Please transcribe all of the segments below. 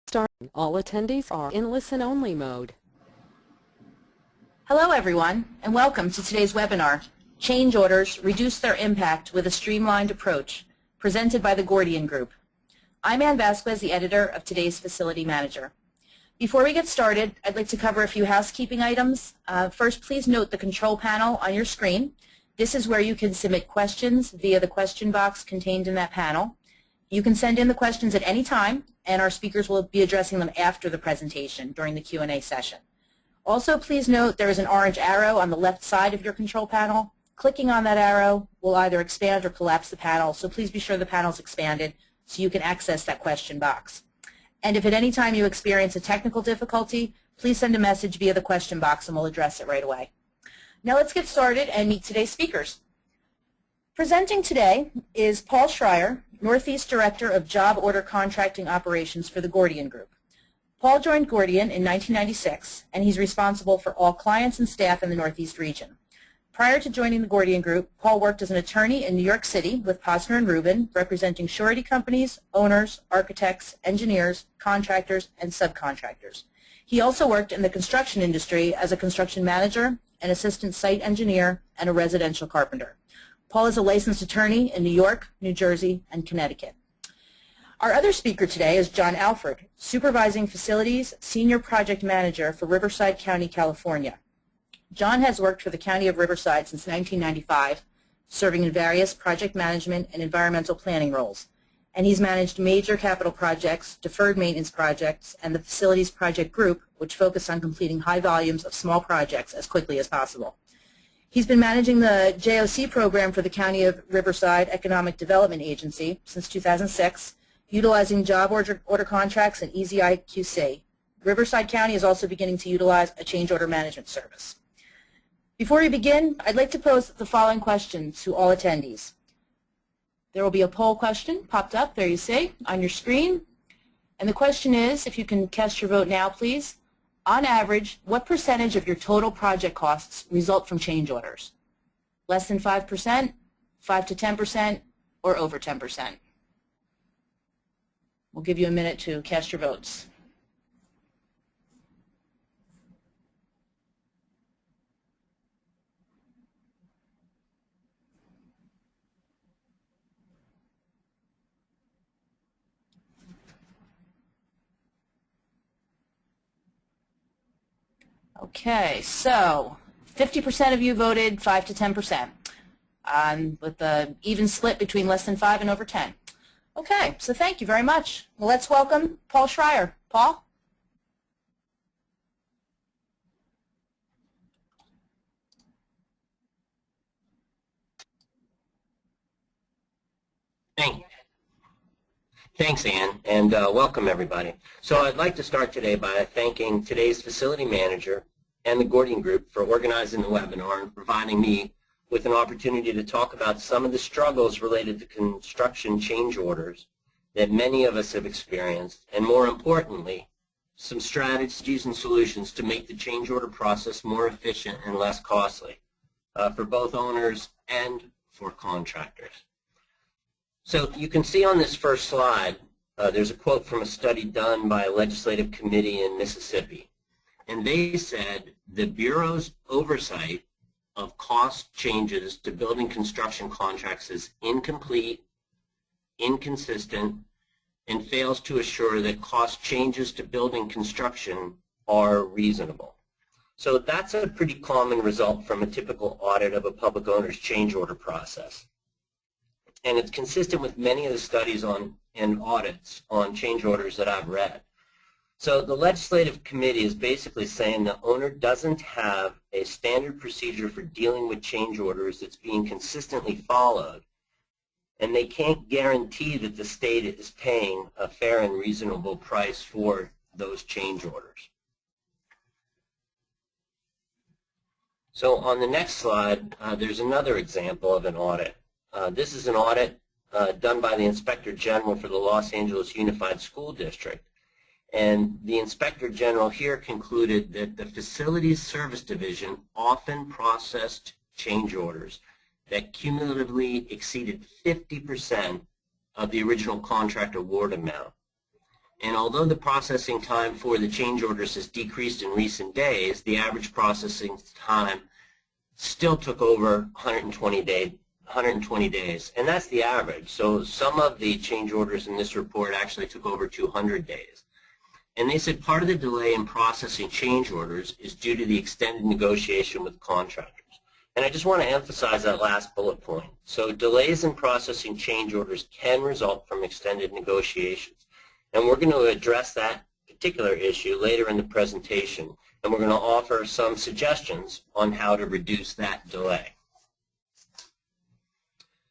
Starting. All attendees are in listen-only mode. Hello everyone, and welcome to today's webinar, Change Orders Reduce Their Impact with a Streamlined Approach, presented by the Gordian Group. I'm Ann Vasquez, the editor of today's Facility Manager. Before we get started, I'd like to cover a few housekeeping items. First, please note the control panel on your screen. This is where you can submit questions via the question box contained in that panel. You can send in the questions at any time, and our speakers will be addressing them after the presentation during the Q&A session. Also, please note there is an orange arrow on the left side of your control panel. Clicking on that arrow will either expand or collapse the panel, so please be sure the panel is expanded so you can access that question box. And if at any time you experience a technical difficulty, please send a message via the question box and we'll address it right away. Now let's get started and meet today's speakers. Presenting today is Paul Schreyer, Northeast Director of Job Order Contracting Operations for the Gordian Group. Paul joined Gordian in 1996, and he's responsible for all clients and staff in the Northeast region. Prior to joining the Gordian Group, Paul worked as an attorney in New York City with Posner & Rubin, representing surety companies, owners, architects, engineers, contractors, and subcontractors. He also worked in the construction industry as a construction manager, an assistant site engineer, and a residential carpenter. Paul is a licensed attorney in New York, New Jersey, and Connecticut. Our other speaker today is John Alfred, Supervising Facilities Senior Project Manager for Riverside County, California. John has worked for the County of Riverside since 1995, serving in various project management and environmental planning roles. And he's managed major capital projects, deferred maintenance projects, and the Facilities Project Group, which focus on completing high volumes of small projects as quickly as possible. He's been managing the JOC program for the County of Riverside Economic Development Agency since 2006, utilizing job order contracts and EasyIQC. Riverside County is also beginning to utilize a change order management service. Before we begin, I'd like to pose the following question to all attendees. There will be a poll question popped up, there you see, on your screen. And the question is, if you can cast your vote now, please. On average, what percentage of your total project costs result from change orders? Less than 5%, 5 to 10%, or over 10%? We'll give you a minute to cast your votes. Okay, so 50% of you voted 5 to 10%, with the even split between less than 5 and over 10. Okay, so thank you very much. Well, let's welcome Paul Schreyer. Paul? Thanks, Ann, and welcome everybody. So I'd like to start today by thanking today's facility manager and the Gordian Group for organizing the webinar and providing me with an opportunity to talk about some of the struggles related to construction change orders that many of us have experienced, and more importantly, some strategies and solutions to make the change order process more efficient and less costly for both owners and for contractors. So you can see on this first slide, there's a quote from a study done by a legislative committee in Mississippi. And they said the Bureau's oversight of cost changes to building construction contracts is incomplete, inconsistent, and fails to assure that cost changes to building construction are reasonable. So that's a pretty common result from a typical audit of a public owner's change order process. And it's consistent with many of the studies and audits on change orders that I've read. So the legislative committee is basically saying the owner doesn't have a standard procedure for dealing with change orders that's being consistently followed, and they can't guarantee that the state is paying a fair and reasonable price for those change orders. So on the next slide, there's another example of an audit. This is an audit done by the Inspector General for the Los Angeles Unified School District. And the Inspector General here concluded that the Facilities Service Division often processed change orders that cumulatively exceeded 50% of the original contract award amount. And although the processing time for the change orders has decreased in recent days, the average processing time still took over 120 days, and that's the average. So some of the change orders in this report actually took over 200 days. And they said part of the delay in processing change orders is due to the extended negotiation with contractors. And I just want to emphasize that last bullet point. So delays in processing change orders can result from extended negotiations. And we're going to address that particular issue later in the presentation, and we're going to offer some suggestions on how to reduce that delay.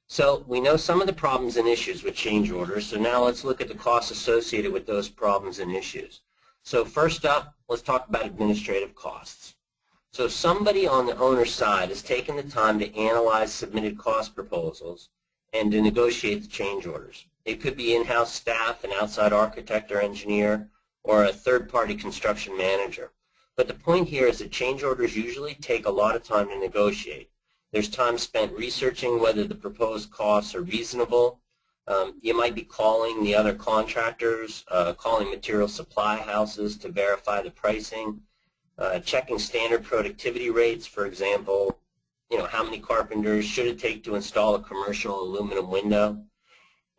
So we know some of the problems and issues with change orders, so now let's look at the costs associated with those problems and issues. So first up, let's talk about administrative costs. So somebody on the owner's side has taken the time to analyze submitted cost proposals and to negotiate the change orders. It could be in-house staff, an outside architect or engineer, or a third-party construction manager. But the point here is that change orders usually take a lot of time to negotiate. There's time spent researching whether the proposed costs are reasonable. You might be calling the other contractors, calling material supply houses to verify the pricing, checking standard productivity rates, for example, how many carpenters should it take to install a commercial aluminum window.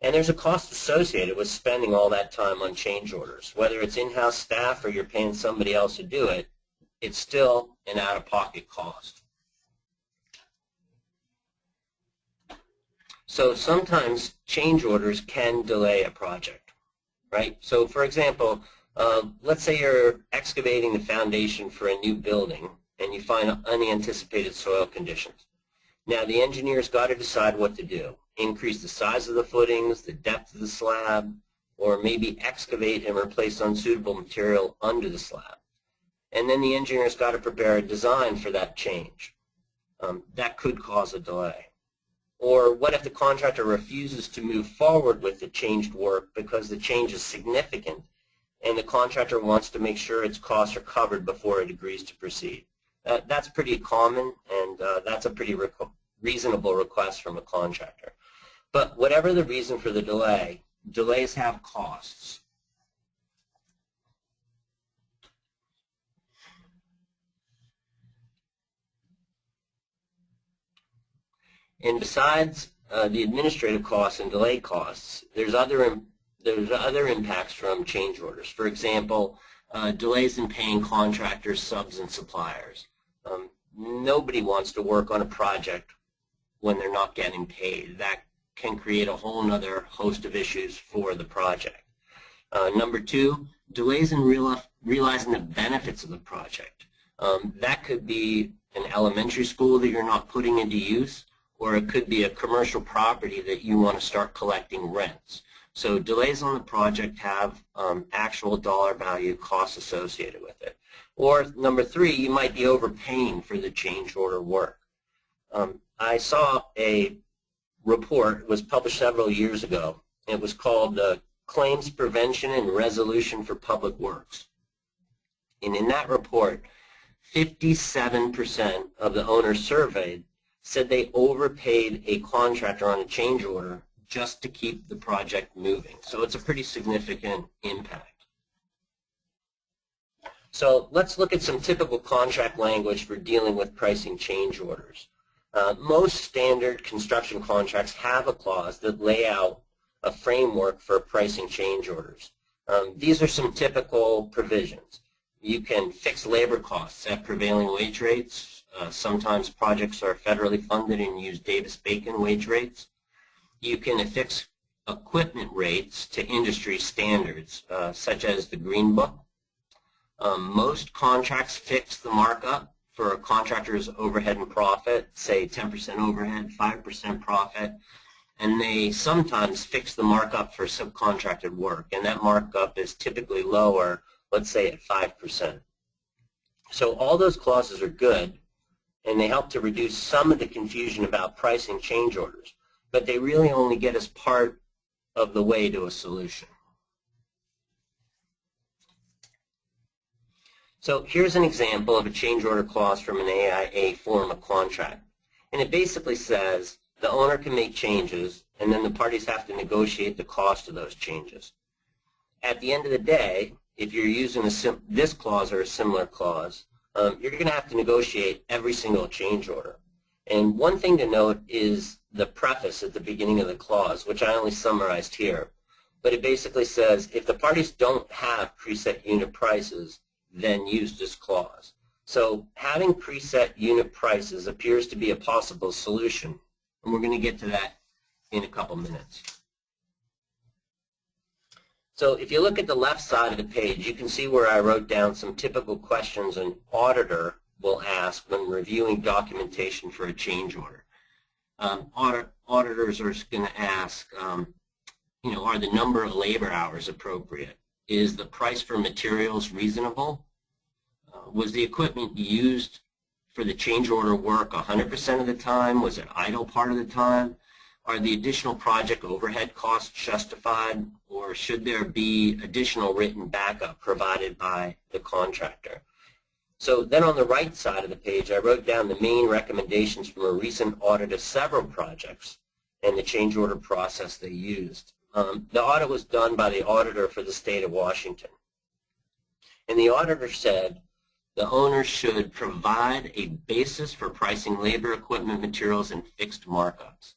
And there's a cost associated with spending all that time on change orders. Whether it's in-house staff or you're paying somebody else to do it, it's still an out-of-pocket cost. So sometimes change orders can delay a project, right? So for example, let's say you're excavating the foundation for a new building and you find unanticipated soil conditions. Now the engineer's got to decide what to do. Increase the size of the footings, the depth of the slab, or maybe excavate and replace unsuitable material under the slab. And then the engineer's got to prepare a design for that change. That could cause a delay. Or what if the contractor refuses to move forward with the changed work because the change is significant and the contractor wants to make sure its costs are covered before it agrees to proceed? That's pretty common, and that's a pretty reasonable request from a contractor. But whatever the reason for the delay, delays have costs. And besides the administrative costs and delay costs, there's other impacts from change orders. For example, delays in paying contractors, subs, and suppliers. Nobody wants to work on a project when they're not getting paid. That can create a whole other host of issues for the project. Number two, delays in realizing the benefits of the project. That could be an elementary school that you're not putting into use, or it could be a commercial property that you want to start collecting rents. So delays on the project have actual dollar value costs associated with it. Or number three, you might be overpaying for the change order work. I saw a report, was published several years ago. It was called the Claims Prevention and Resolution for Public Works. And in that report, 57% of the owners surveyed said they overpaid a contractor on a change order just to keep the project moving. So it's a pretty significant impact. So let's look at some typical contract language for dealing with pricing change orders. Most standard construction contracts have a clause that lay out a framework for pricing change orders. These are some typical provisions. You can fix labor costs at prevailing wage rates. Sometimes projects are federally funded and use Davis-Bacon wage rates. You can affix equipment rates to industry standards, such as the Green Book. Most contracts fix the markup for a contractor's overhead and profit, say 10% overhead, 5% profit, and they sometimes fix the markup for subcontracted work, and that markup is typically lower, let's say at 5%. So all those clauses are good, and they help to reduce some of the confusion about pricing change orders, but they really only get us part of the way to a solution. So here's an example of a change order clause from an AIA form of contract. And it basically says the owner can make changes, and then the parties have to negotiate the cost of those changes. at the end of the day, if you're using this clause or a similar clause, you're going to have to negotiate every single change order. And one thing to note is the preface at the beginning of the clause, which I only summarized here. But it basically says, if the parties don't have preset unit prices, then use this clause. So having preset unit prices appears to be a possible solution, and we're going to get to that in a couple minutes. So if you look at the left side of the page, you can see where I wrote down some typical questions an auditor will ask when reviewing documentation for a change order. Auditors are going to ask, are the number of labor hours appropriate? Is the price for materials reasonable? Was the equipment used for the change order work 100% of the time? Was it idle part of the time? Are the additional project overhead costs justified, or should there be additional written backup provided by the contractor? So then on the right side of the page, I wrote down the main recommendations from a recent audit of several projects and the change order process they used. The audit was done by the auditor for the state of Washington. And the auditor said the owner should provide a basis for pricing labor, equipment, materials, and fixed markups.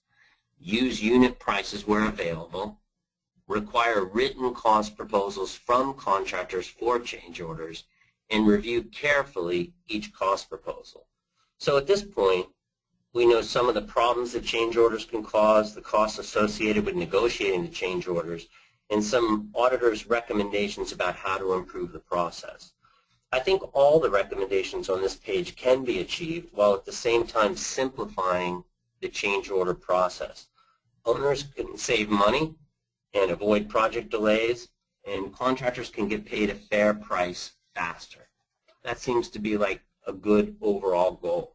Use unit prices where available, require written cost proposals from contractors for change orders, and review carefully each cost proposal. So at this point, we know some of the problems that change orders can cause, the costs associated with negotiating the change orders, and some auditors' recommendations about how to improve the process. I think all the recommendations on this page can be achieved while at the same time simplifying the change order process. Owners can save money and avoid project delays, and contractors can get paid a fair price faster. That seems to be like a good overall goal.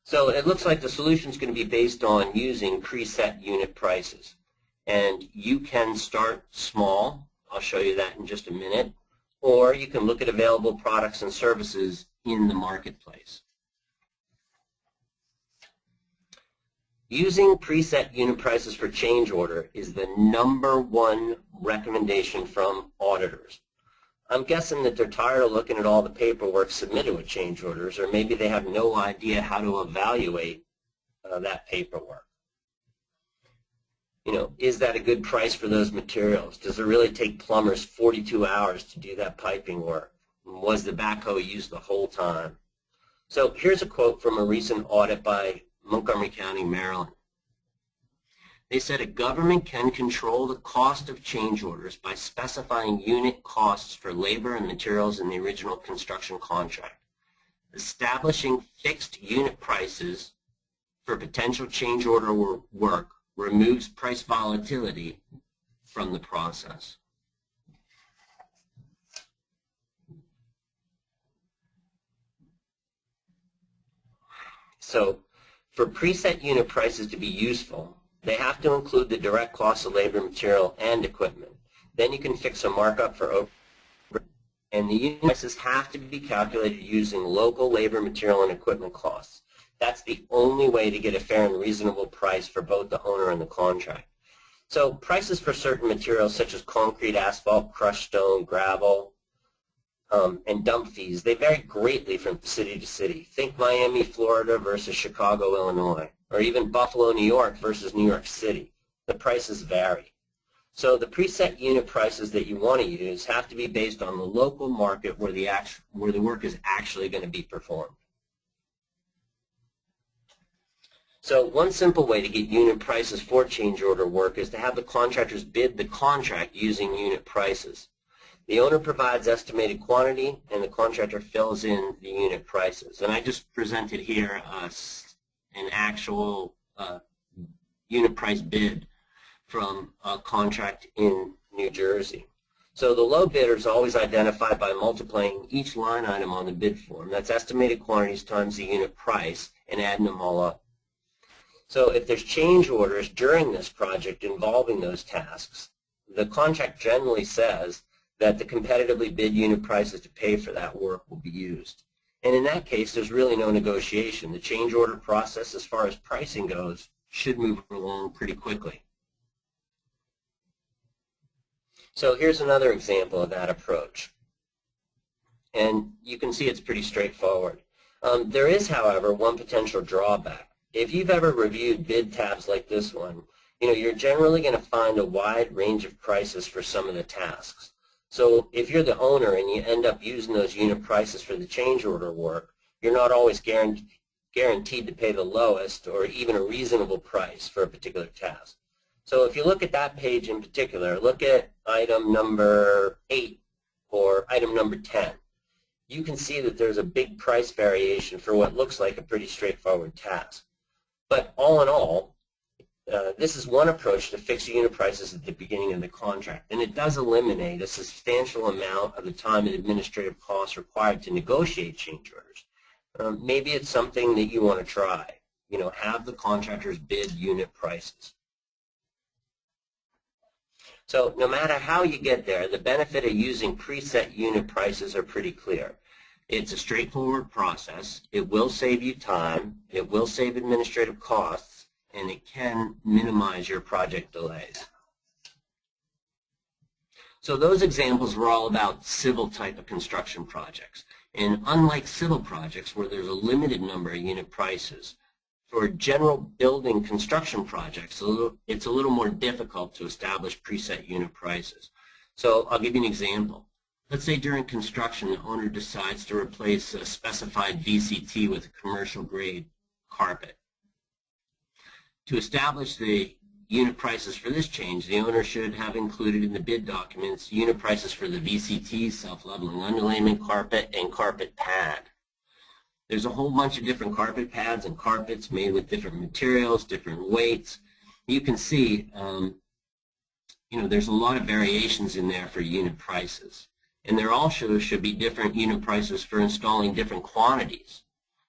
So it looks like the solution is going to be based on using preset unit prices. And you can start small. I'll show you that in just a minute. Or you can look at available products and services in the marketplace. Using preset unit prices for change order is the #1 recommendation from auditors. I'm guessing that they're tired of looking at all the paperwork submitted with change orders, or maybe they have no idea how to evaluate that paperwork. Is that a good price for those materials? Does it really take plumbers 42 hours to do that piping work? Was the backhoe used the whole time? So here's a quote from a recent audit by Montgomery County, Maryland. They said a government can control the cost of change orders by specifying unit costs for labor and materials in the original construction contract. Establishing fixed unit prices for potential change order work removes price volatility from the process. So for preset unit prices to be useful, they have to include the direct cost of labor, material, and equipment. Then you can fix a markup for overhead, and the unit prices have to be calculated using local labor, material, and equipment costs. That's the only way to get a fair and reasonable price for both the owner and the contract. So prices for certain materials such as concrete, asphalt, crushed stone, gravel, and dump fees, they vary greatly from city to city. Think Miami, Florida versus Chicago, Illinois, or even Buffalo, New York versus New York City. The prices vary. So the preset unit prices that you want to use have to be based on the local market where the work is actually going to be performed. So one simple way to get unit prices for change order work is to have the contractors bid the contract using unit prices. The owner provides estimated quantity, and the contractor fills in the unit prices. And I just presented here an actual unit price bid from a contract in New Jersey. So the low bidder is always identified by multiplying each line item on the bid form. That's estimated quantities times the unit price and adding them all up. So if there's change orders during this project involving those tasks, the contract generally says that the competitively bid unit prices to pay for that work will be used. And in that case, there's really no negotiation. The change order process, as far as pricing goes, should move along pretty quickly. So here's another example of that approach. And you can see it's pretty straightforward. There is, however, one potential drawback. If you've ever reviewed bid tabs like this one, you're generally going to find a wide range of prices for some of the tasks. So if you're the owner and you end up using those unit prices for the change order work, you're not always guaranteed to pay the lowest or even a reasonable price for a particular task. So if you look at that page in particular, look at item number 8 or item number 10. You can see that there's a big price variation for what looks like a pretty straightforward task. But all in all, this is one approach to fix unit prices at the beginning of the contract, and it does eliminate a substantial amount of the time and administrative costs required to negotiate change orders. Maybe it's something that you want to try. Have the contractors bid unit prices. So no matter how you get there, the benefit of using preset unit prices are pretty clear. It's a straightforward process. It will save you time. It will save administrative costs, and it can minimize your project delays. So those examples were all about civil type of construction projects. And unlike civil projects where there's a limited number of unit prices, for general building construction projects, it's a little more difficult to establish preset unit prices. So I'll give you an example. Let's say during construction the owner decides to replace a specified VCT with a commercial grade carpet. To establish the unit prices for this change, the owner should have included in the bid documents unit prices for the VCT, self-leveling underlayment carpet, and carpet pad. There's a whole bunch of different carpet pads and carpets made with different materials, different weights. You can see, there's a lot of variations in there for unit prices. And there also should be different unit prices for installing different quantities.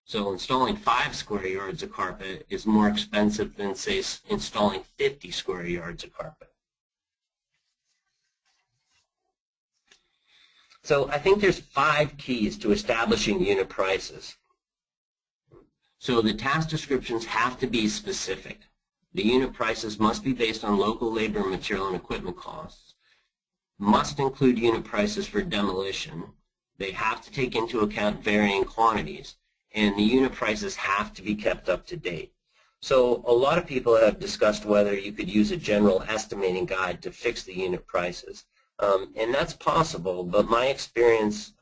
So installing 5 square yards of carpet is more expensive than, say, installing 50 square yards of carpet. So I think there's 5 keys to establishing unit prices. So the task descriptions have to be specific. The unit prices must be based on local labor, material, and equipment costs. Must include unit prices for demolition. They have to take into account varying quantities. And the unit prices have to be kept up to date. So a lot of people have discussed whether you could use a general estimating guide to fix the unit prices. And that's possible, but my experience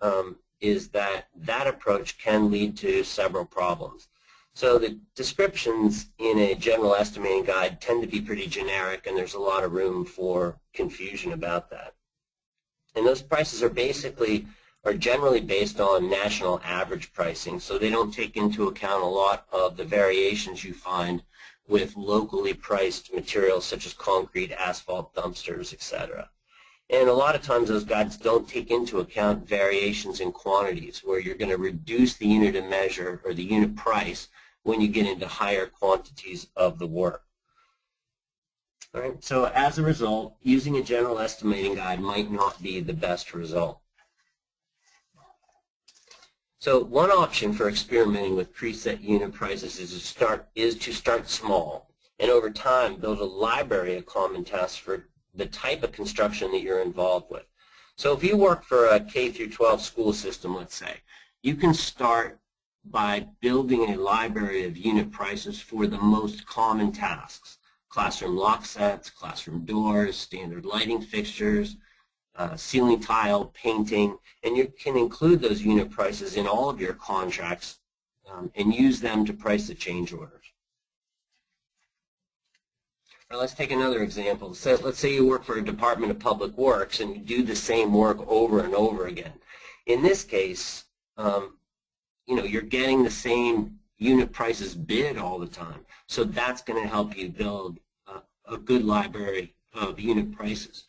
is that that approach can lead to several problems. So the descriptions in a general estimating guide tend to be pretty generic, and there's a lot of room for confusion about that. And those prices are generally based on national average pricing, so they don't take into account a lot of the variations you find with locally priced materials such as concrete, asphalt, dumpsters, etc. And a lot of times those guides don't take into account variations in quantities where you're going to reduce the unit of measure or the unit price when you get into higher quantities of the work. All right, so as a result, using a general estimating guide might not be the best result. So one option for experimenting with preset unit prices is to start small, and over time build a library of common tasks for the type of construction that you're involved with. So if you work for a K through 12 school system, let's say, you can start by building a library of unit prices for the most common tasks: classroom lock sets, classroom doors, standard lighting fixtures, ceiling tile, painting, and you can include those unit prices in all of your contracts and use them to price the change orders. Now let's take another example. So let's say you work for a Department of Public Works and you do the same work over and over again. In this case, you're getting the same unit prices bid all the time, so that's going to help you build a good library of unit prices.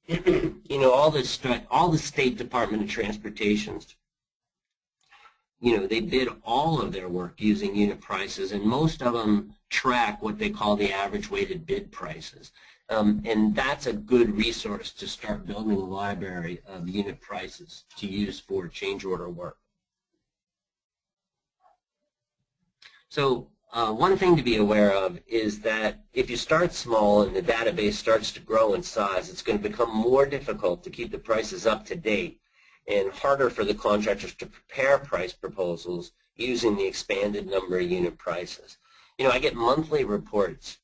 All the State Department of Transportations, they bid all of their work using unit prices, and most of them track what they call the average weighted bid prices. And that's a good resource to start building a library of unit prices to use for change order work. So One thing to be aware of is that if you start small and the database starts to grow in size, it's going to become more difficult to keep the prices up to date and harder for the contractors to prepare price proposals using the expanded number of unit prices. You know, I get monthly reports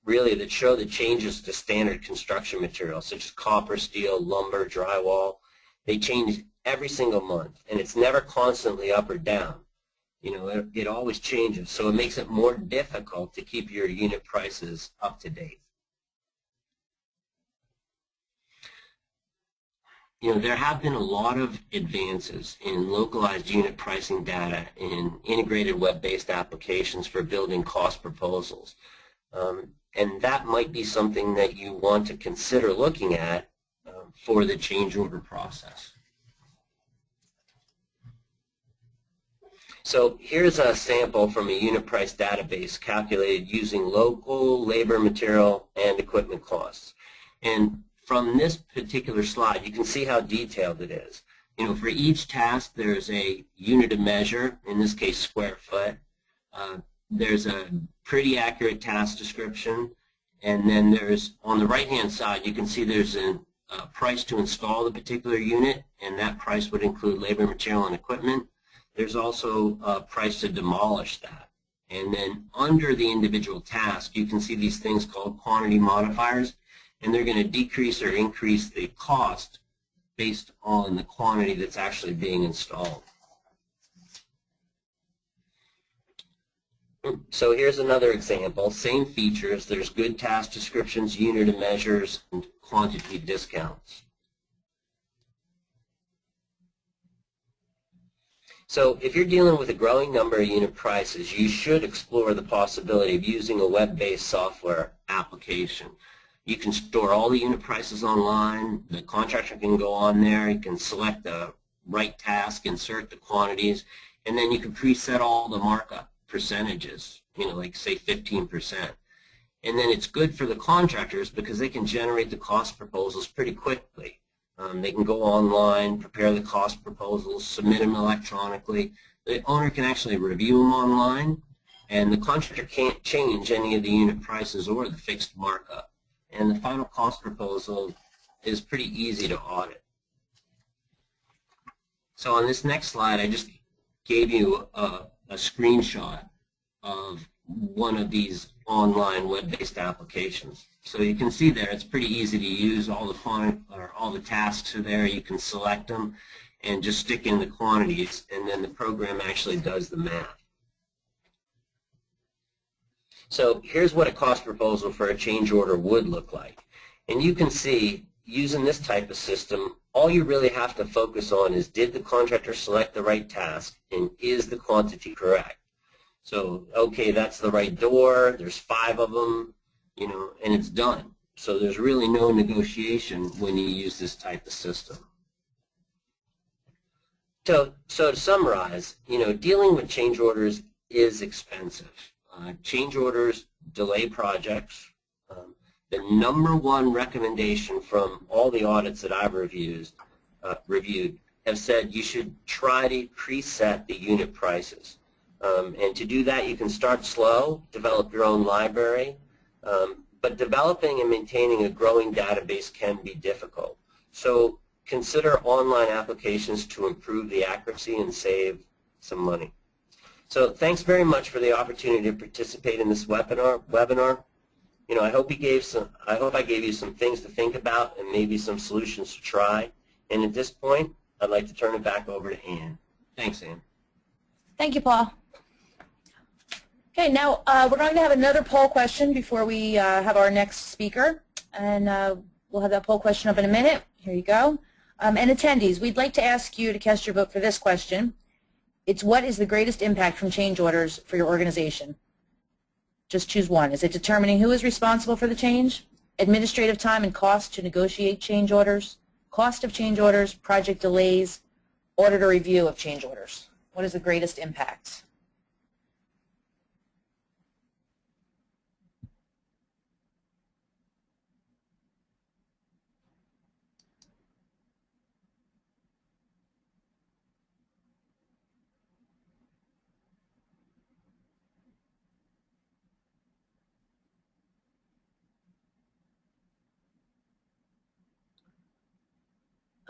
really that show the changes to standard construction materials such as copper, steel, lumber, drywall. They change every single month, and it's never constantly up or down. You know, it always changes, so it makes it more difficult to keep your unit prices up to date. You know, there have been a lot of advances in localized unit pricing data in integrated web-based applications for building cost proposals. And that might be something that you want to consider looking at for the change order process. So here's a sample from a unit price database calculated using local labor, material, and equipment costs. And from this particular slide, you can see how detailed it is. You know, for each task, there's a unit of measure, in this case, square foot. There's a pretty accurate task description. And then there's, on the right-hand side, you can see there's a price to install the particular unit, and that price would include labor, material, and equipment. There's also a price to demolish that. And then under the individual task, you can see these things called quantity modifiers, and they're going to decrease or increase the cost based on the quantity that's actually being installed. So here's another example, same features. There's good task descriptions, unit of measures, and quantity discounts. So if you're dealing with a growing number of unit prices, you should explore the possibility of using a web-based software application. You can store all the unit prices online. The contractor can go on there. You can select the right task, insert the quantities, and then you can preset all the markup percentages, you know, like say 15%. And then it's good for the contractors because they can generate the cost proposals pretty quickly. They can go online, prepare the cost proposals, submit them electronically. The owner can actually review them online, and the contractor can't change any of the unit prices or the fixed markup. And the final cost proposal is pretty easy to audit. So on this next slide, I just gave you a screenshot of one of these online web-based applications. So you can see there it's pretty easy to use. All the tasks are there. You can select them and just stick in the quantities, and then the program actually does the math. So here's what a cost proposal for a change order would look like. And you can see, using this type of system, all you really have to focus on is, did the contractor select the right task, and is the quantity correct? So, okay, that's the right door, there's 5 of them, you know, and it's done. So there's really no negotiation when you use this type of system. So to summarize, you know, dealing with change orders is expensive. Change orders delay projects. The #1 recommendation from all the audits that I've reviewed have said you should try to preset the unit prices. And to do that, you can start slow, develop your own library, but developing and maintaining a growing database can be difficult. So consider online applications to improve the accuracy and save some money. So thanks very much for the opportunity to participate in this webinar. You know, I hope I gave you some things to think about and maybe some solutions to try. And at this point, I'd like to turn it back over to Ann. Thanks, Ann. Thank you, Paul. Okay, now we're going to have another poll question before we have our next speaker, and we'll have that poll question up in a minute. Here you go. And attendees, we'd like to ask you to cast your vote for this question. It's, what is the greatest impact from change orders for your organization? Just choose one. Is it determining who is responsible for the change, administrative time and cost to negotiate change orders, cost of change orders, project delays, audit or review of change orders? What is the greatest impact?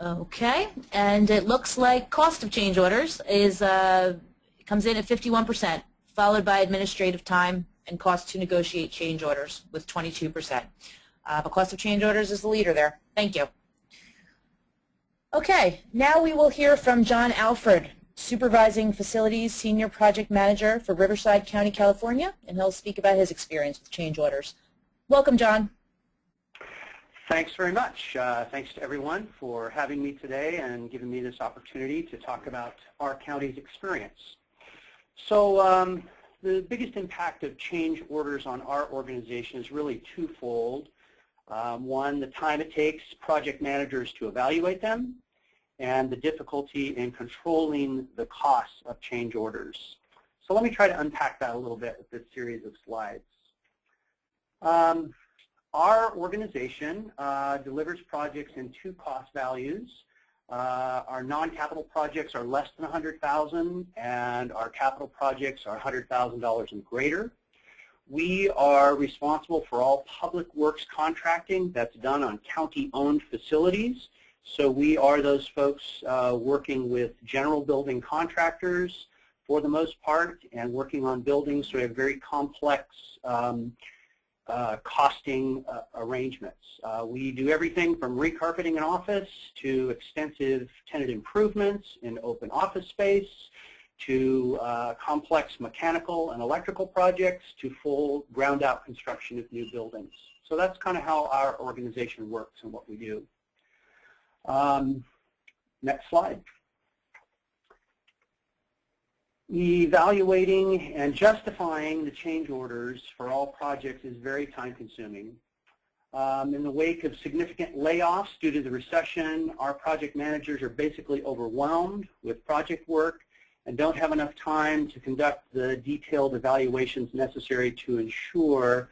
Okay, and it looks like cost of change orders is comes in at 51%, followed by administrative time and cost to negotiate change orders with 22%. But cost of change orders is the leader there. Thank you. Okay, now we will hear from John Alfred, Supervising Facilities Senior Project Manager for Riverside County, California, and he'll speak about his experience with change orders. Welcome, John. Thanks very much. Thanks to everyone for having me today and giving me this opportunity to talk about our county's experience. So the biggest impact of change orders on our organization is really twofold. One, the time it takes project managers to evaluate them, and the difficulty in controlling the costs of change orders. So let me try to unpack that a little bit with this series of slides. Our organization delivers projects in two cost values. Our non-capital projects are less than $100,000, and our capital projects are $100,000 and greater. We are responsible for all public works contracting that's done on county-owned facilities. So we are those folks working with general building contractors for the most part and working on buildings, so we have very complex costing arrangements. We do everything from recarpeting an office to extensive tenant improvements in open office space to complex mechanical and electrical projects to full ground-out construction of new buildings. So that's kind of how our organization works and what we do. Next slide. Evaluating and justifying the change orders for all projects is very time-consuming. In the wake of significant layoffs due to the recession, our project managers are basically overwhelmed with project work and don't have enough time to conduct the detailed evaluations necessary to ensure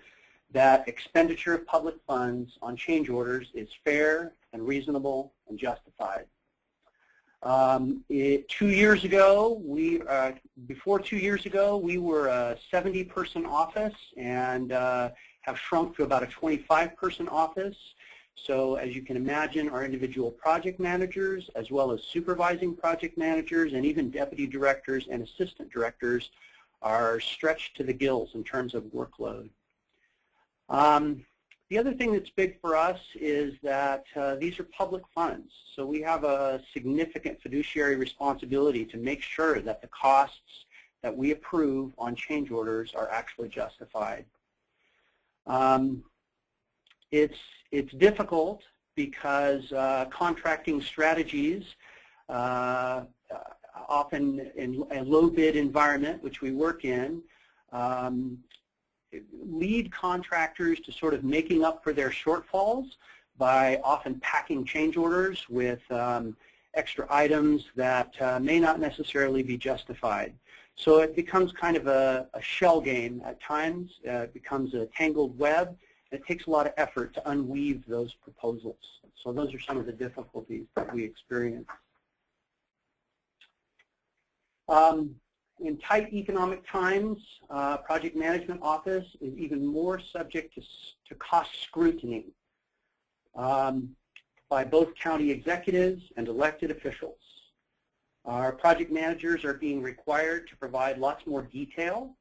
that expenditure of public funds on change orders is fair and reasonable and justified. 2 years ago, before 2 years ago, we were a 70-person office and have shrunk to about a 25-person office. So as you can imagine, our individual project managers, as well as supervising project managers and even deputy directors and assistant directors, are stretched to the gills in terms of workload. The other thing that's big for us is that these are public funds, so we have a significant fiduciary responsibility to make sure that the costs that we approve on change orders are actually justified. It's difficult because contracting strategies, often in a low bid environment, which we work in, lead contractors to sort of making up for their shortfalls by often packing change orders with extra items that may not necessarily be justified. So it becomes kind of a shell game at times. It becomes a tangled web. It takes a lot of effort to unweave those proposals. So those are some of the difficulties that we experience. In tight economic times, project management office is even more subject to cost scrutiny by both county executives and elected officials. Our project managers are being required to provide lots more detail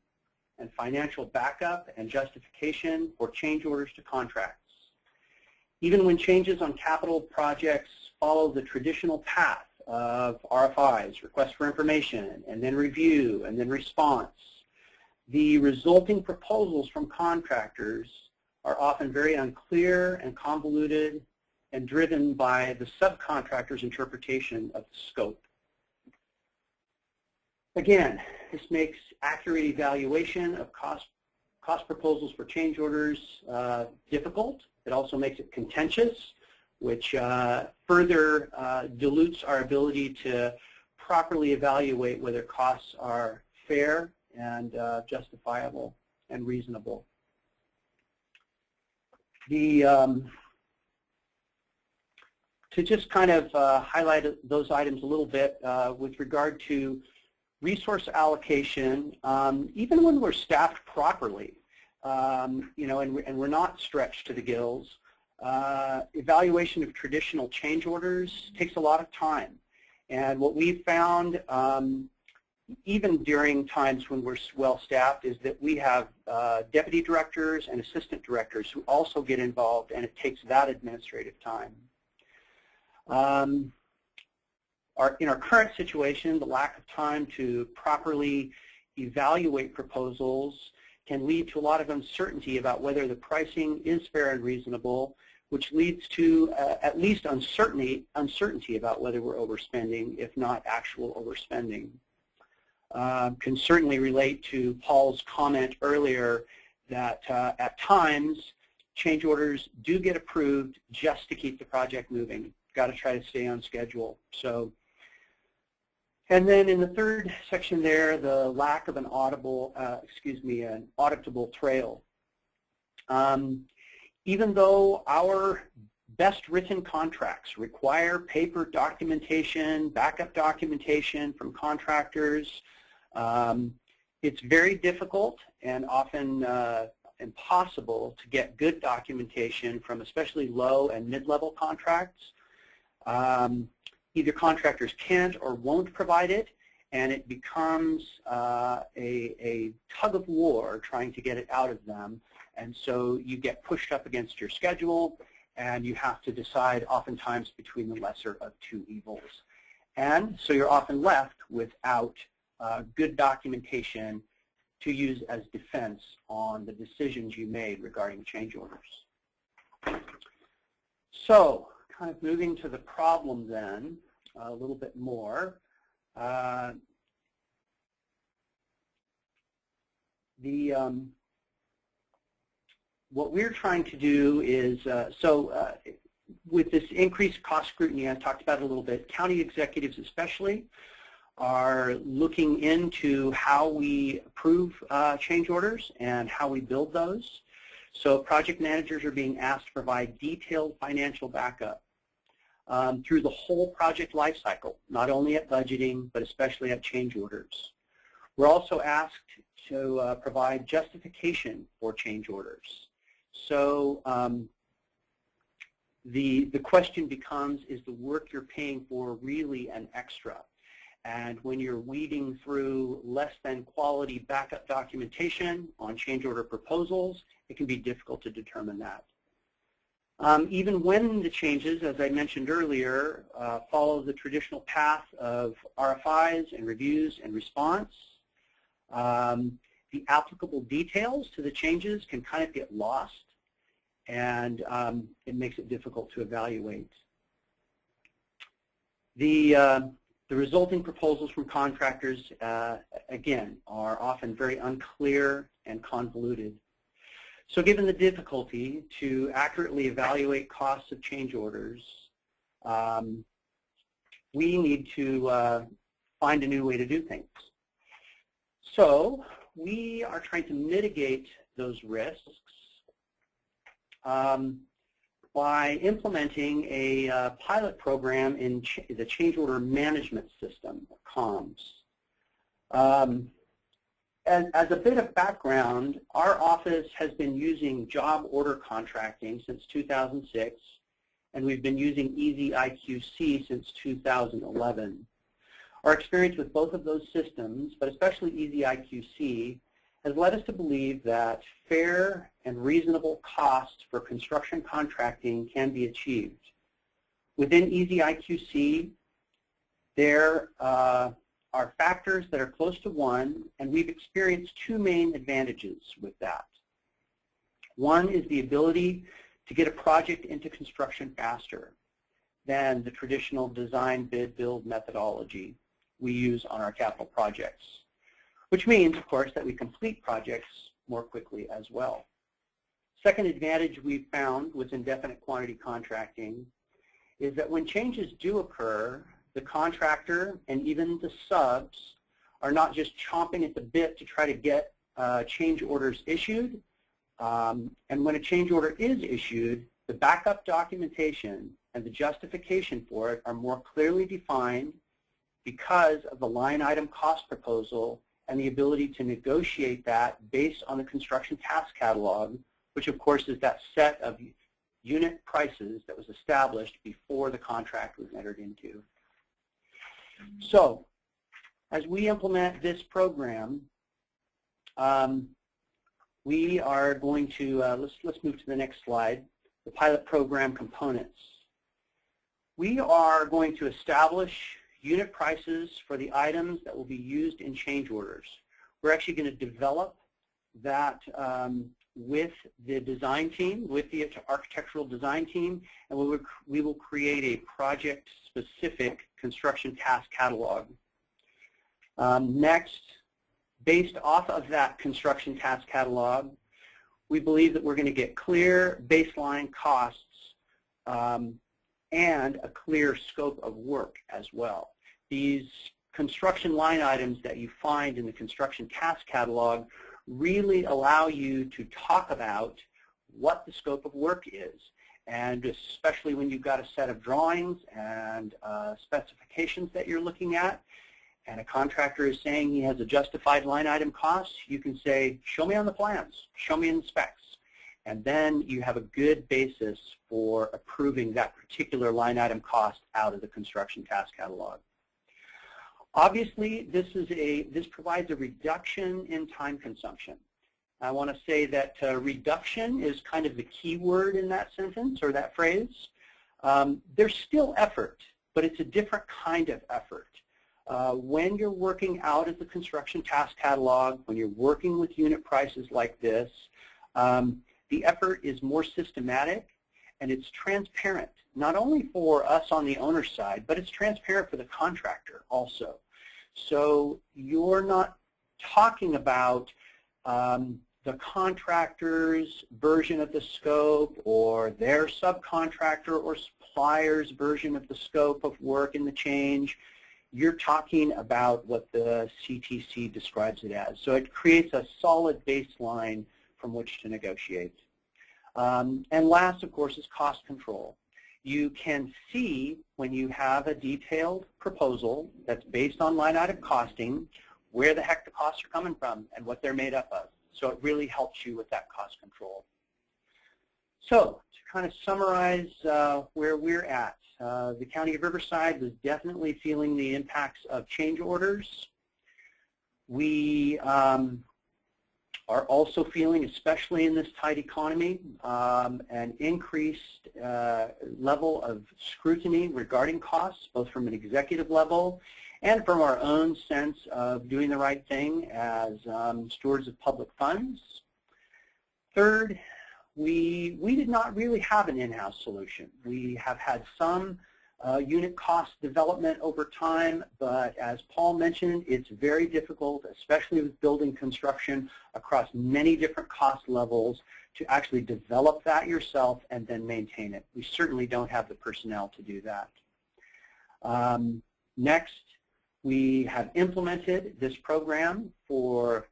and financial backup and justification for change orders to contracts. Even when changes on capital projects follow the traditional path of RFIs, request for information, and then review, and then response, the resulting proposals from contractors are often very unclear and convoluted and driven by the subcontractor's interpretation of the scope. Again, this makes accurate evaluation of cost proposals for change orders difficult. It also makes it contentious, which further dilutes our ability to properly evaluate whether costs are fair and justifiable and reasonable. To just kind of highlight those items a little bit with regard to resource allocation, even when we're staffed properly, and we're not stretched to the gills, Evaluation of traditional change orders takes a lot of time. And what we've found, even during times when we're well-staffed, is that we have deputy directors and assistant directors who also get involved, and it takes that administrative time. In our current situation, the lack of time to properly evaluate proposals can lead to a lot of uncertainty about whether the pricing is fair and reasonable, which leads to at least uncertainty about whether we're overspending, if not actual overspending. Can certainly relate to Paul's comment earlier that at times change orders do get approved just to keep the project moving. Got to try to stay on schedule. So, and then in the third section there, the lack of an auditable trail. Even though our best written contracts require paper documentation, backup documentation from contractors, it's very difficult and often impossible to get good documentation from especially low and mid-level contracts. Either contractors can't or won't provide it, and it becomes a tug of war trying to get it out of them. And so you get pushed up against your schedule, and you have to decide oftentimes between the lesser of two evils. And so you're often left without good documentation to use as defense on the decisions you made regarding change orders. So, kind of moving to the problem then, a little bit more. What we're trying to do is, with this increased cost scrutiny, I talked about it a little bit, county executives especially are looking into how we approve change orders and how we build those. So project managers are being asked to provide detailed financial backup through the whole project life cycle, not only at budgeting, but especially at change orders. We're also asked to provide justification for change orders. So the question becomes, is the work you're paying for really an extra? And when you're weeding through less than quality backup documentation on change order proposals, it can be difficult to determine that. Even when the changes, as I mentioned earlier, follow the traditional path of RFIs and reviews and response, the applicable details to the changes can kind of get lost, and it makes it difficult to evaluate. The resulting proposals from contractors, again, are often very unclear and convoluted. So given the difficulty to accurately evaluate costs of change orders, we need to find a new way to do things. So we are trying to mitigate those risks by implementing a pilot program in the change order management system, COMS. As a bit of background, our office has been using job order contracting since 2006, and we've been using EasyIQC since 2011. Our experience with both of those systems, but especially EasyIQC, has led us to believe that fair and reasonable costs for construction contracting can be achieved. Within EasyIQC, there are factors that are close to 1, and we've experienced 2 main advantages with that. One is the ability to get a project into construction faster than the traditional design, bid, build methodology we use on our capital projects, which means, of course, that we complete projects more quickly as well. Second advantage we've found with indefinite quantity contracting is that when changes do occur, the contractor and even the subs are not just chomping at the bit to try to get change orders issued. And when a change order is issued, the backup documentation and the justification for it are more clearly defined because of the line item cost proposal and the ability to negotiate that based on the construction task catalog, which of course is that set of unit prices that was established before the contract was entered into. So, as we implement this program, we are going to, let's move to the next slide, the pilot program components. We are going to establish unit prices for the items that will be used in change orders. We're actually going to develop that with the design team, with the architectural design team, and we will create a project-specific construction task catalog. Next, based off of that construction task catalog, we believe that we're going to get clear baseline costs and a clear scope of work as well. These construction line items that you find in the construction task catalog really allow you to talk about what the scope of work is. And especially when you've got a set of drawings and specifications that you're looking at, and a contractor is saying he has a justified line item cost, you can say, show me on the plans, show me in the specs. And then you have a good basis for approving that particular line item cost out of the construction task catalog. Obviously, this provides a reduction in time consumption. I want to say that reduction is kind of the key word in that sentence or that phrase. There's still effort, but it's a different kind of effort. When you're working out of the construction task catalog, when you're working with unit prices like this, the effort is more systematic and it's transparent, not only for us on the owner's side, but it's transparent for the contractor also. So you're not talking about the contractor's version of the scope or their subcontractor or supplier's version of the scope of work in the change. You're talking about what the CTC describes it as. So it creates a solid baseline from which to negotiate. And last, of course, is cost control. You can see when you have a detailed proposal that's based on line item costing where the heck the costs are coming from and what they're made up of. So it really helps you with that cost control. So to kind of summarize where we're at, the County of Riverside was definitely feeling the impacts of change orders. We are also feeling, especially in this tight economy, an increased level of scrutiny regarding costs, both from an executive level and from our own sense of doing the right thing as stewards of public funds. Third, we did not really have an in-house solution. We have had some unit cost development over time, but as Paul mentioned, it's very difficult, especially with building construction across many different cost levels, to actually develop that yourself and then maintain it. We certainly don't have the personnel to do that. Next, we have implemented this program for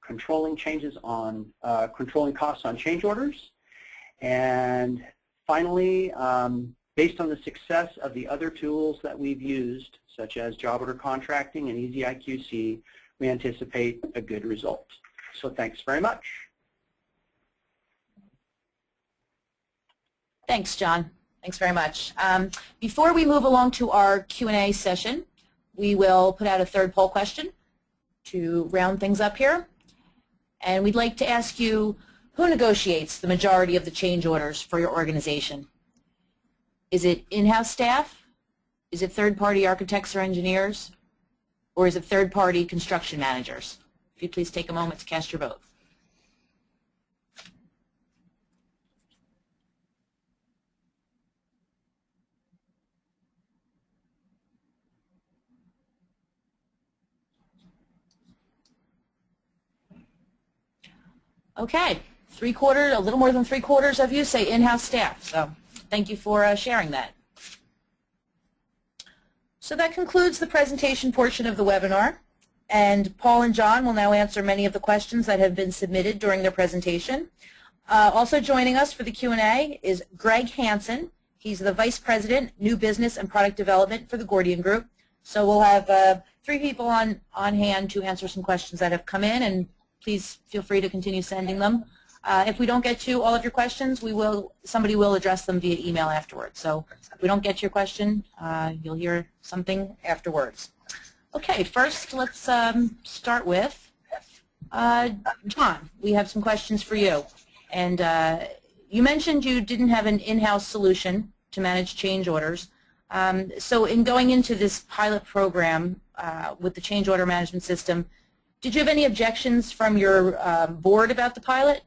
controlling changes on, controlling costs on change orders. And finally, based on the success of the other tools that we've used, such as job order contracting and EasyIQC, we anticipate a good result. So thanks very much. Thanks, John. Thanks very much. Before we move along to our Q&A session, we will put out a third poll question to round things up here. And we'd like to ask you, who negotiates the majority of the change orders for your organization? Is it in-house staff? Is it third-party architects or engineers? Or is it third-party construction managers? If you please take a moment to cast your vote. Okay, a little more than 3/4 of you say in-house staff. So thank you for sharing that. So that concludes the presentation portion of the webinar. And Paul and John will now answer many of the questions that have been submitted during their presentation. Also joining us for the Q&A is Greg Hansen. He's the Vice President, New Business and Product Development for the Gordian Group. So we'll have 3 people on hand to answer some questions that have come in, and please feel free to continue sending them. If we don't get to all of your questions, somebody will address them via email afterwards. So if we don't get to your question, you'll hear something afterwards. Okay, first let's start with John. We have some questions for you. And you mentioned you didn't have an in-house solution to manage change orders. So in going into this pilot program with the change order management system, did you have any objections from your board about the pilot,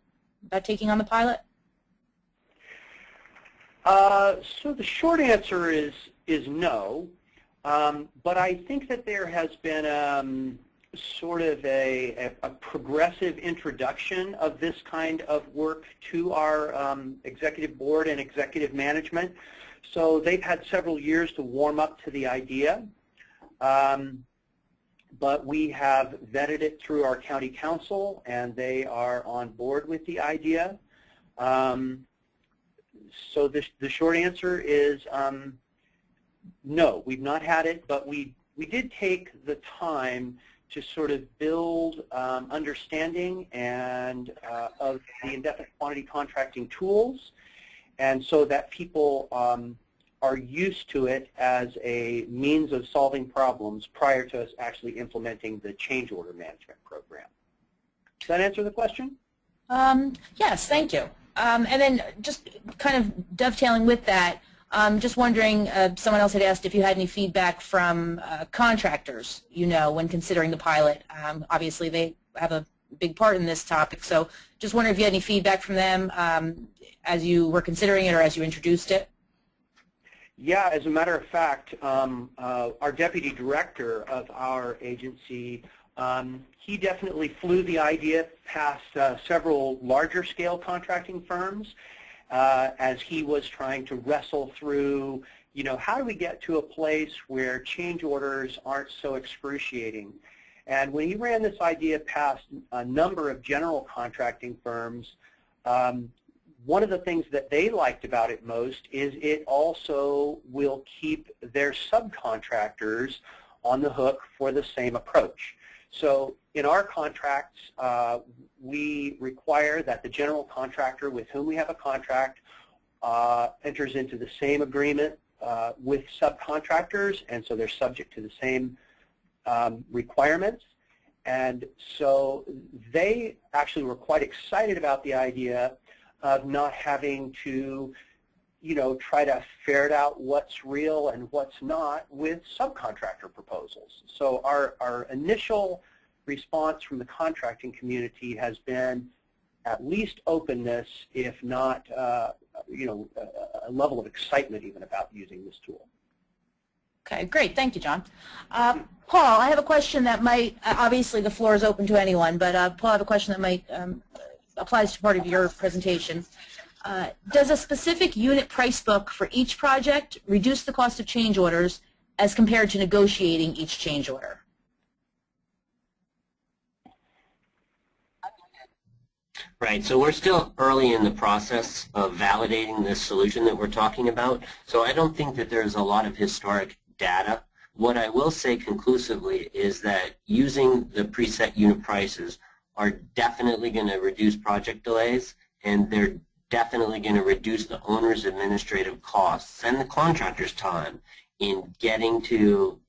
about taking on the pilot? So the short answer is no, but I think that there has been sort of a progressive introduction of this kind of work to our executive board and executive management. So they've had several years to warm up to the idea, but we have vetted it through our county council, and they are on board with the idea. So the short answer is no, we've not had it, but we did take the time to sort of build understanding and of the indefinite quantity contracting tools, and so that people are used to it as a means of solving problems prior to us actually implementing the change order management program. Does that answer the question? Yes, thank you. And then just kind of dovetailing with that, just wondering, someone else had asked if you had any feedback from contractors, when considering the pilot. Obviously, they have a big part in this topic, so just wondering if you had any feedback from them as you were considering it or as you introduced it. Yeah, as a matter of fact, our deputy director of our agency, he definitely flew the idea past several larger scale contracting firms as he was trying to wrestle through, how do we get to a place where change orders aren't so excruciating? And when he ran this idea past a number of general contracting firms, one of the things that they liked about it most is it also will keep their subcontractors on the hook for the same approach. So in our contracts, we require that the general contractor with whom we have a contract enters into the same agreement with subcontractors, and so they're subject to the same requirements. And so they actually were quite excited about the idea of not having to, try to ferret out what's real and what's not with subcontractor proposals. So our initial response from the contracting community has been at least openness, if not, a level of excitement even about using this tool. Okay, great. Thank you, John. Paul, I have a question that might, obviously the floor is open to anyone, but Paul, I have a question that might applies to part of your presentation. Does a specific unit price book for each project reduce the cost of change orders as compared to negotiating each change order? Right, so we're still early in the process of validating this solution that we're talking about, so I don't think that there's a lot of historic data. What I will say conclusively is that using the preset unit prices are definitely going to reduce project delays, and they're definitely going to reduce the owner's administrative costs and the contractor's time in getting to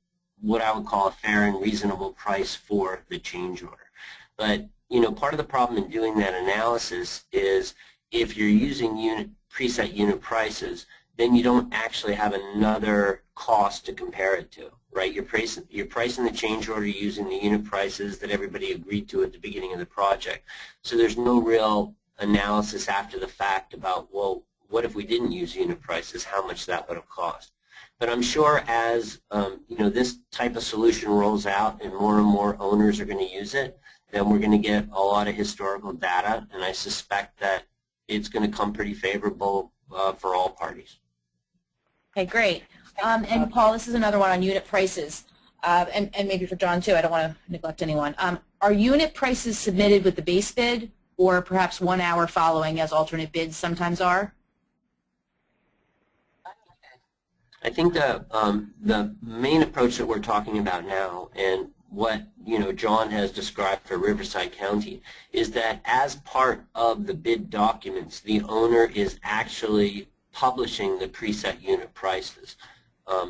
what I would call a fair and reasonable price for the change order. But part of the problem in doing that analysis is if you're using preset unit prices, then you don't actually have another cost to compare it to, right? You're pricing the change order using the unit prices that everybody agreed to at the beginning of the project. So there's no real analysis after the fact about, well, what if we didn't use unit prices, how much that would have cost. But I'm sure as this type of solution rolls out and more owners are going to use it, then we're going to get a lot of historical data, and I suspect that it's going to come pretty favorable for all parties. Okay, great. And Paul, this is another one on unit prices, and maybe for John too. I don't want to neglect anyone. Are unit prices submitted with the base bid, or perhaps 1 hour following, as alternate bids sometimes are? I think the main approach that we're talking about now, and what John has described for Riverside County is that as part of the bid documents, the owner is actually publishing the preset unit prices.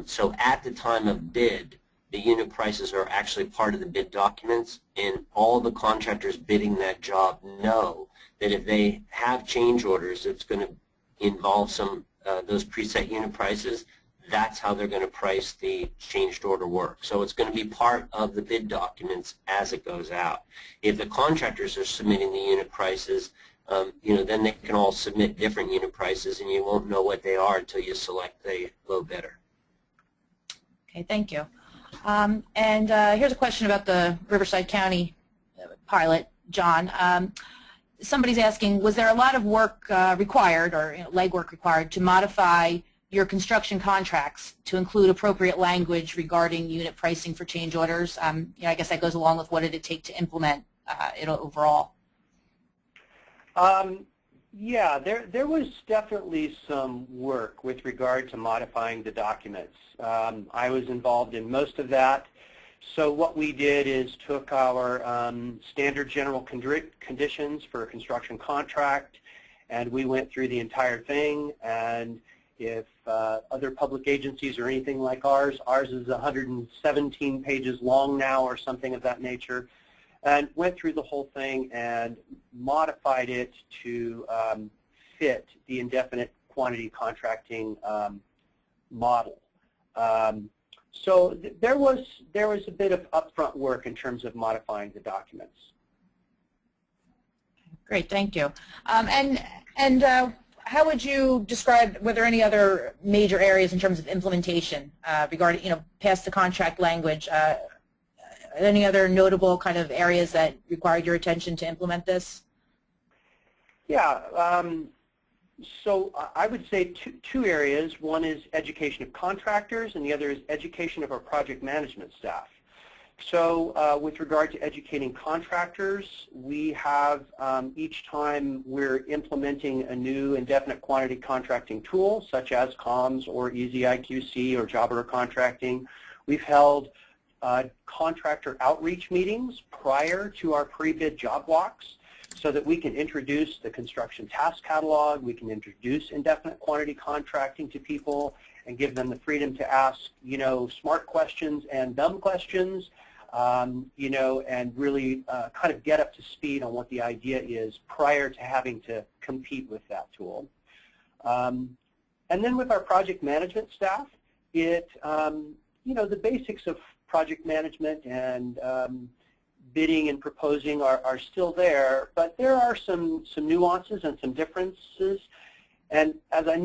So at the time of bid, the unit prices are actually part of the bid documents, and all the contractors bidding that job know that if they have change orders, it's going to involve some those preset unit prices. That's how they're going to price the changed order work. So it's going to be part of the bid documents as it goes out. If the contractors are submitting the unit prices, then they can all submit different unit prices, and you won't know what they are until you select the low bidder. Okay, thank you. Here's a question about the Riverside County pilot, John. Somebody's asking, was there a lot of work required, or legwork required, to modify your construction contracts to include appropriate language regarding unit pricing for change orders? I guess that goes along with what did it take to implement it overall? Yeah, there was definitely some work with regard to modifying the documents. I was involved in most of that. So what we did is took our standard general conditions for a construction contract, and we went through the entire thing. And if other public agencies or anything like ours is 117 pages long now or something of that nature, and went through the whole thing and modified it to fit the indefinite quantity contracting model. So there was a bit of upfront work in terms of modifying the documents. Great, thank you. How would you describe, were there any other major areas in terms of implementation regarding, past the contract language? Any other notable kind of areas that required your attention to implement this? Yeah, so I would say two areas. One is education of contractors, and the other is education of our project management staff. So with regard to educating contractors, we have each time we're implementing a new indefinite quantity contracting tool, such as COMS or EasyIQC or job order contracting, we've held contractor outreach meetings prior to our pre-bid job walks so that we can introduce the construction task catalog, we can introduce indefinite quantity contracting to people and give them the freedom to ask, smart questions and dumb questions, and really kind of get up to speed on what the idea is prior to having to compete with that tool. And then with our project management staff, the basics of project management and bidding and proposing are still there, but there are some nuances and some differences. And as I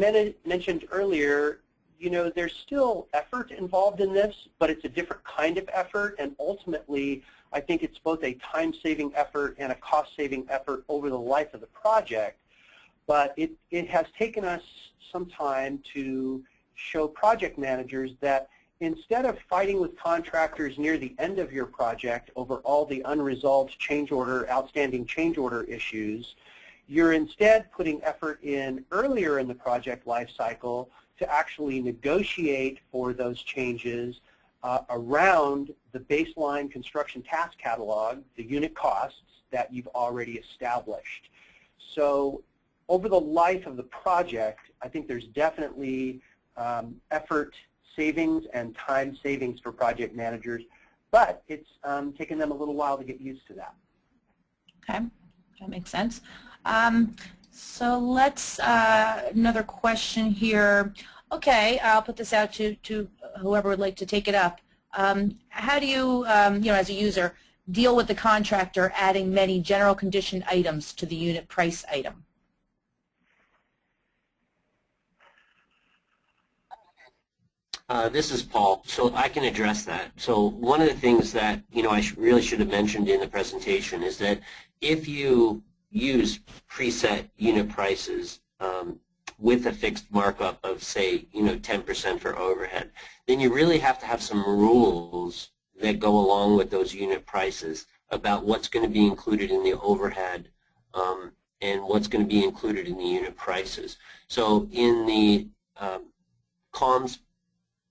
mentioned earlier, there's still effort involved in this, but it's a different kind of effort, and ultimately I think it's both a time-saving effort and a cost-saving effort over the life of the project. But it has taken us some time to show project managers that instead of fighting with contractors near the end of your project over all the unresolved outstanding change order issues, you're instead putting effort in earlier in the project life cycle to actually negotiate for those changes around the baseline construction task catalog, the unit costs that you've already established. So over the life of the project, I think there's definitely effort savings and time savings for project managers, but it's taken them a little while to get used to that. Okay, that makes sense. So let's, another question here. Okay, I'll put this out to whoever would like to take it up. How do you, as a user, deal with the contractor adding many general condition items to the unit price item? This is Paul, so I can address that. So one of the things that I really should have mentioned in the presentation is that if you use preset unit prices with a fixed markup of, say, 10% for overhead, then you really have to have some rules that go along with those unit prices about what's going to be included in the overhead and what's going to be included in the unit prices. So in the COMS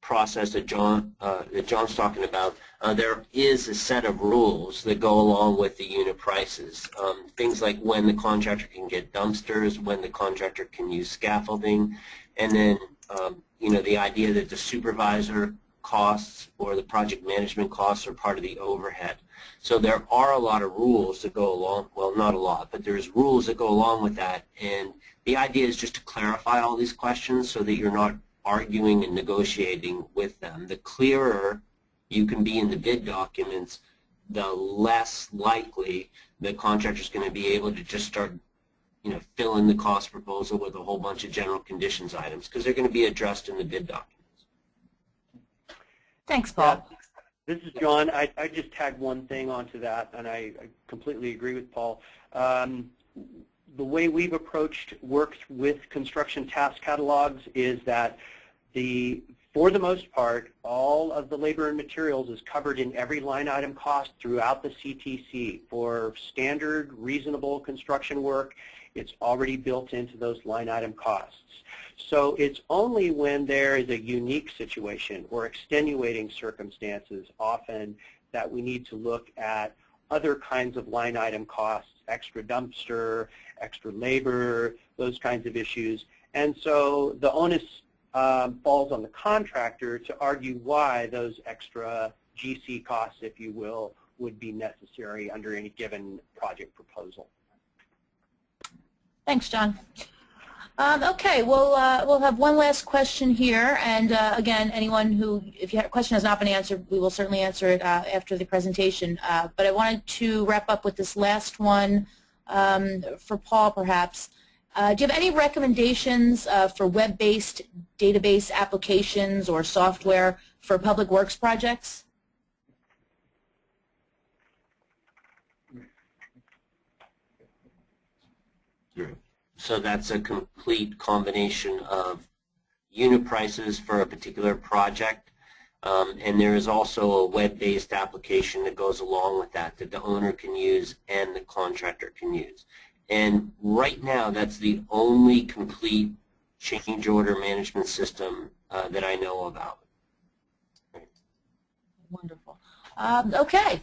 process that John's talking about, there is a set of rules that go along with the unit prices. Things like when the contractor can get dumpsters, when the contractor can use scaffolding, and then you know, the idea that the supervisor costs or the project management costs are part of the overhead. So there are a lot of rules that go along, well, not a lot, but there's rules that go along with that, and the idea is just to clarify all these questions so that you're not arguing and negotiating with them. The clearer you can be in the bid documents, the less likely the contractor's going to be able to just start, you know, fill in the cost proposal with a whole bunch of general conditions items, because they're going to be addressed in the bid documents. Thanks, Paul. Yeah. This is John. I just tag one thing onto that, and I completely agree with Paul. The way we've approached work with construction task catalogs is that for the most part, all of the labor and materials is covered in every line item cost throughout the CTC. For standard, reasonable construction work, it's already built into those line item costs. So it's only when there is a unique situation or extenuating circumstances often that we need to look at other kinds of line item costs, extra dumpster, extra labor, those kinds of issues. And so the onus falls on the contractor to argue why those extra GC costs, if you will, would be necessary under any given project proposal. Thanks, John. Okay, we'll have one last question here, and again, anyone who, if your question has not been answered, we will certainly answer it after the presentation. But I wanted to wrap up with this last one for Paul, perhaps. Do you have any recommendations for web-based database applications or software for public works projects? So that's a complete combination of unit prices for a particular project, and there is also a web-based application that goes along with that the owner can use and the contractor can use. And right now, that's the only complete change order management system that I know about. Wonderful. Okay.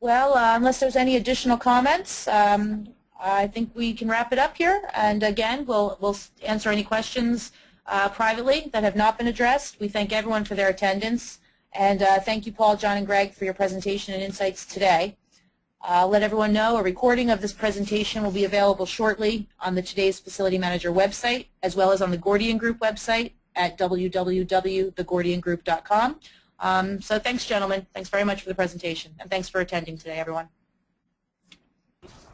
Well, unless there's any additional comments, I think we can wrap it up here. And again, we'll answer any questions privately that have not been addressed. We thank everyone for their attendance. And thank you, Paul, John, and Greg, for your presentation and insights today. Let everyone know a recording of this presentation will be available shortly on the Today's Facility Manager website, as well as on the Gordian Group website at www.thegordiangroup.com. So thanks, gentlemen. Thanks very much for the presentation, and thanks for attending today, everyone.